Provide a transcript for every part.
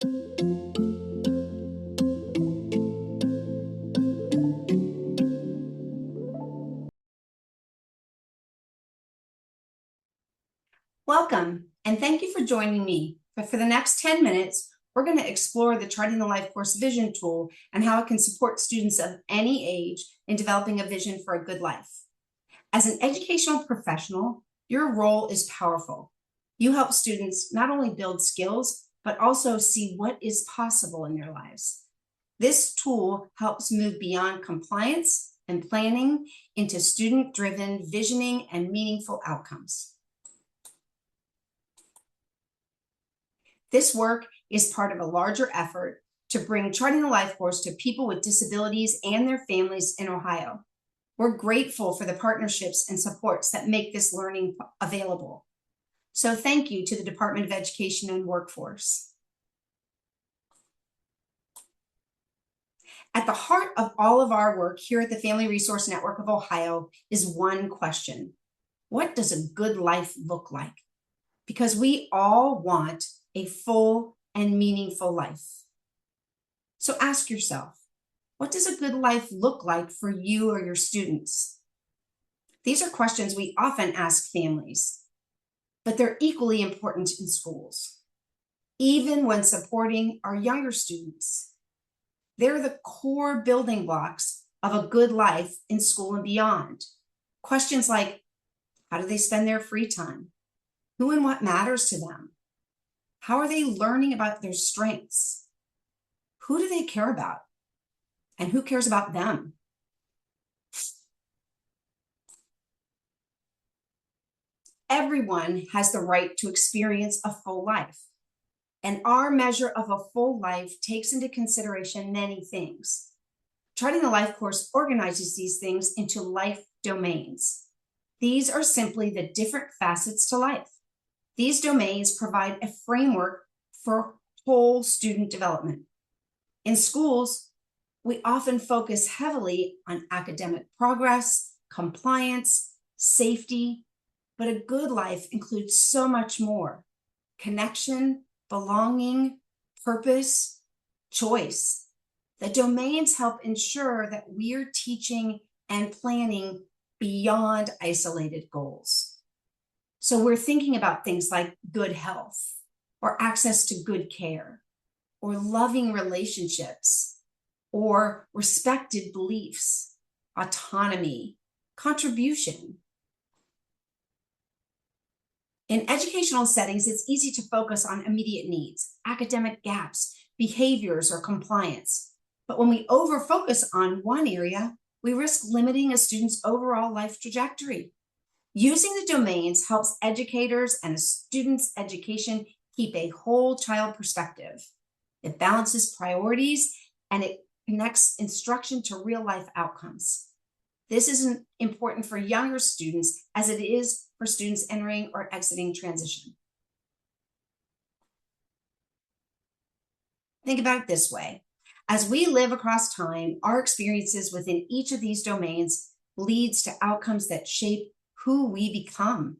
Welcome, and thank you for joining me. But for the next 10 minutes, we're going to explore the Charting the Life Course Vision tool and how it can support students of any age in developing a vision for a good life. As an educational professional, your role is powerful. You help students not only build skills, but also see what is possible in their lives. This tool helps move beyond compliance and planning into student-driven visioning and meaningful outcomes. This work is part of a larger effort to bring Charting the Life Course to people with disabilities and their families in Ohio. We're grateful for the partnerships and supports that make this learning available. So thank you to the Department of Education and Workforce. At the heart of all of our work here at the Family Resource Network of Ohio is one question: what does a good life look like? Because we all want a full and meaningful life. So ask yourself, what does a good life look like for you or your students? These are questions we often ask families, but they're equally important in schools, even when supporting our younger students. They're the core building blocks of a good life in school and beyond. Questions like, how do they spend their free time? Who and what matters to them? How are they learning about their strengths? Who do they care about? And who cares about them? Everyone has the right to experience a full life. And our measure of a full life takes into consideration many things. Charting the Life Course organizes these things into life domains. These are simply the different facets to life. These domains provide a framework for whole student development. In schools, we often focus heavily on academic progress, compliance, safety, but a good life includes so much more: connection, belonging, purpose, choice. The domains help ensure that we're teaching and planning beyond isolated goals. So we're thinking about things like good health, or access to good care, or loving relationships, or respected beliefs, autonomy, contribution. In educational settings, it's easy to focus on immediate needs, academic gaps, behaviors, or compliance. But when we over-focus on one area, we risk limiting a student's overall life trajectory. Using the domains helps educators and a student's education keep a whole child perspective. It balances priorities and it connects instruction to real-life outcomes. This is important for younger students as it is for students entering or exiting transition. Think about it this way. As we live across time, our experiences within each of these domains leads to outcomes that shape who we become.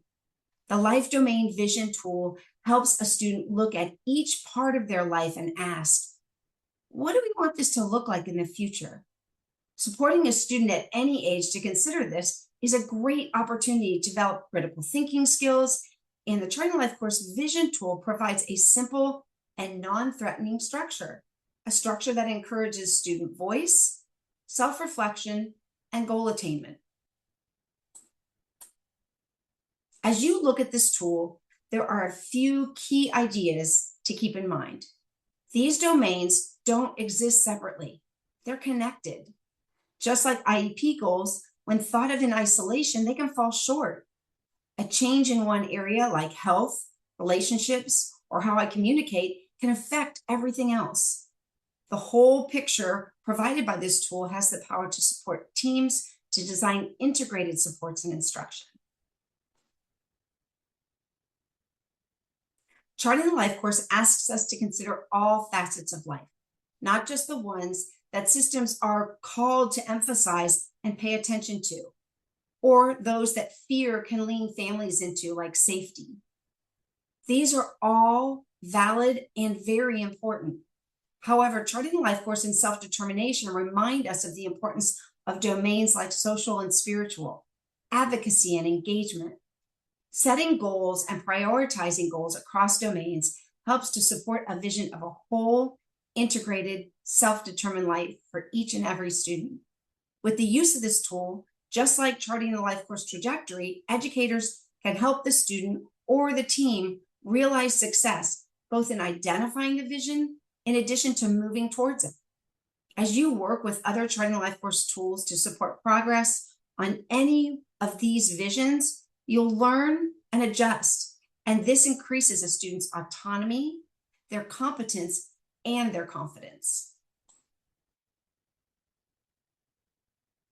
The Life Domain Vision tool helps a student look at each part of their life and ask, what do we want this to look like in the future? Supporting a student at any age to consider this is a great opportunity to develop critical thinking skills, and the Charting the Life Course Vision tool provides a simple and non-threatening structure, a structure that encourages student voice, self-reflection, and goal attainment. As you look at this tool, there are a few key ideas to keep in mind. These domains don't exist separately. They're connected. Just like IEP goals, when thought of in isolation, they can fall short. A change in one area like health, relationships, or how I communicate can affect everything else. The whole picture provided by this tool has the power to support teams to design integrated supports and instruction. Charting the Life Course asks us to consider all facets of life, not just the ones that systems are called to emphasize and pay attention to, or those that fear can lean families into, like safety. These are all valid, and very important. However, charting the life course and self-determination remind us of the importance of domains like social and spiritual, advocacy and engagement. Setting goals and prioritizing goals across domains helps to support a vision of a whole, integrated, self-determined life for each and every student. With the use of this tool, just like charting the life course trajectory, educators can help the student or the team realize success, both in identifying the vision in addition to moving towards it. As you work with other charting the life course tools to support progress on any of these visions, you'll learn and adjust, and this increases a student's autonomy, their competence, and their confidence.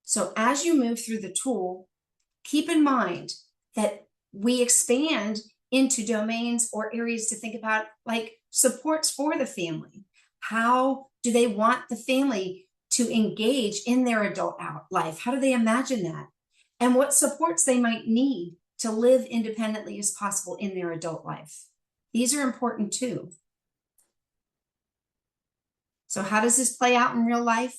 So as you move through the tool, keep in mind that we expand into domains or areas to think about, like supports for the family. How do they want the family to engage in their adult life? How do they imagine that? And what supports they might need to live independently as possible in their adult life. These are important too. So how does this play out in real life?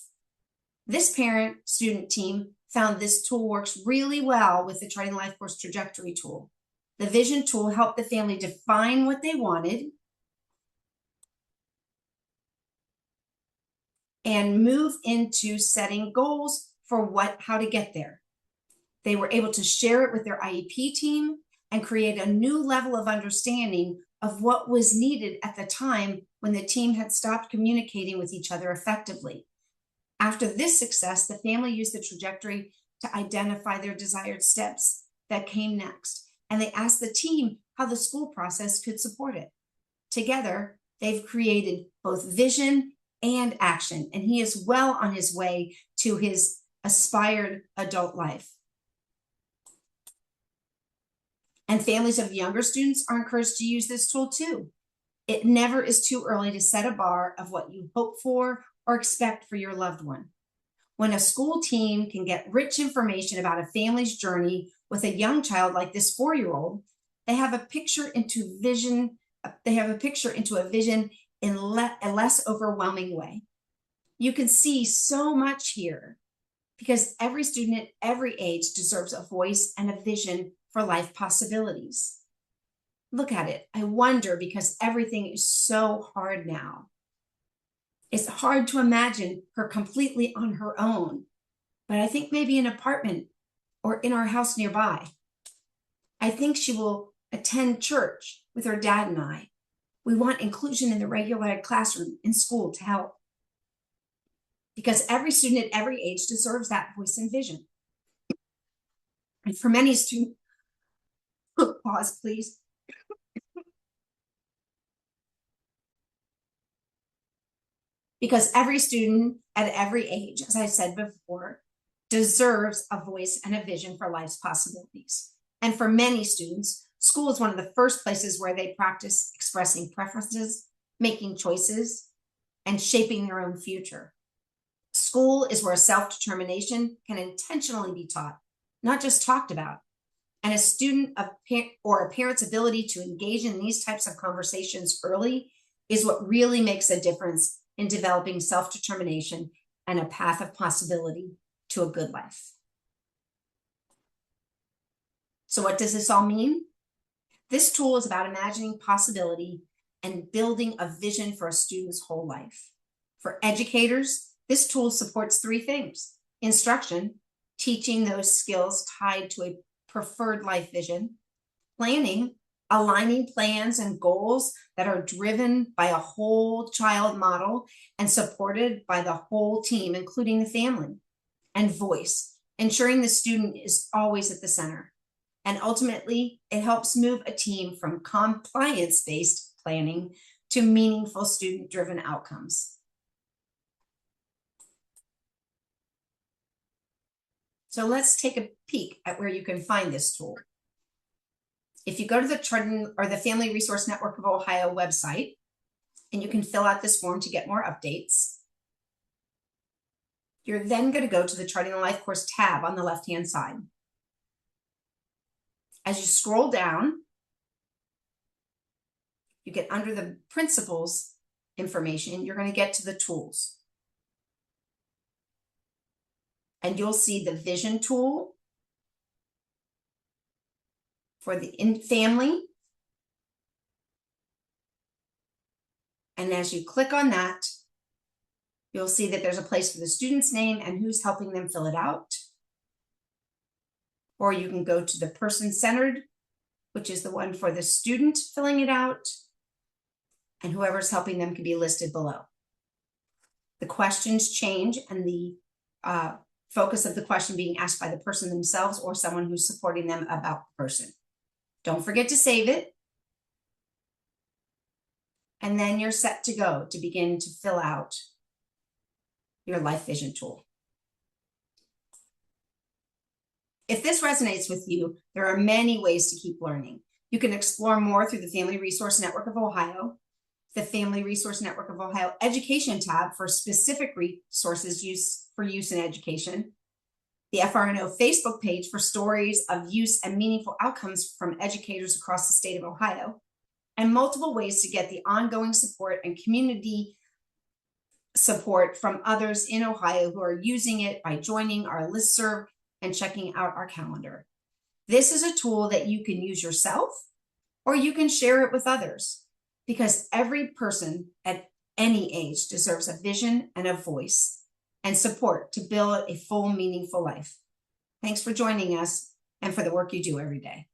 This parent-student team found this tool works really well with the Charting Life Course Trajectory tool. The vision tool helped the family define what they wanted and move into setting goals for how to get there. They were able to share it with their IEP team and create a new level of understanding of what was needed at the time when the team had stopped communicating with each other effectively. After this success, the family used the trajectory to identify their desired steps that came next, and they asked the team how the school process could support it. Together, they've created both vision and action, and he is well on his way to his aspired adult life. And families of younger students are encouraged to use this tool too. It never is too early to set a bar of what you hope for or expect for your loved one. When a school team can get rich information about a family's journey with a young child like this 4-year-old, they have a picture into a vision in a less overwhelming way. You can see so much here because every student at every age deserves a voice and a vision for life possibilities. Look at it. I wonder, because everything is so hard now. It's hard to imagine her completely on her own, but I think maybe an apartment or in our house nearby. I think she will attend church with her dad and I. We want inclusion in the regular classroom in school to help, because every student at every age deserves that voice and vision. And for many students, pause please. Because every student at every age, as I said before, deserves a voice and a vision for life's possibilities. And for many students, school is one of the first places where they practice expressing preferences, making choices, and shaping their own future. School is where self-determination can intentionally be taught, not just talked about. And a student or a parent's ability to engage in these types of conversations early is what really makes a difference in developing self-determination and a path of possibility to a good life. So what does this all mean? This tool is about imagining possibility and building a vision for a student's whole life. For educators, this tool supports 3 things: instruction, teaching those skills tied to a preferred life vision; planning, aligning plans and goals that are driven by a whole child model and supported by the whole team, including the family; and voice, ensuring the student is always at the center. And ultimately, it helps move a team from compliance-based planning to meaningful student-driven outcomes. So let's take a peek at where you can find this tool. If you go to the Charting or the Family Resource Network of Ohio website, and you can fill out this form to get more updates, you're then going to go to the Charting the Life Course tab on the left-hand side. As you scroll down, you get under the principles information, you're going to get to the tools. And you'll see the vision tool for the family. And as you click on that, you'll see that there's a place for the student's name and who's helping them fill it out. Or you can go to the person-centered, which is the one for the student filling it out, and whoever's helping them can be listed below. The questions change, and the focus of the question being asked by the person themselves or someone who's supporting them about the person. Don't forget to save it. And then you're set to go to begin to fill out your Life Vision tool. If this resonates with you, there are many ways to keep learning. You can explore more through the Family Resource Network of Ohio, the Family Resource Network of Ohio Education tab for specific resources for use in education, the FRNO Facebook page for stories of use and meaningful outcomes from educators across the state of Ohio, and multiple ways to get the ongoing support and community support from others in Ohio who are using it by joining our listserv and checking out our calendar. This is a tool that you can use yourself, or you can share it with others, because every person at any age deserves a vision and a voice and support to build a full, meaningful life. Thanks for joining us and for the work you do every day.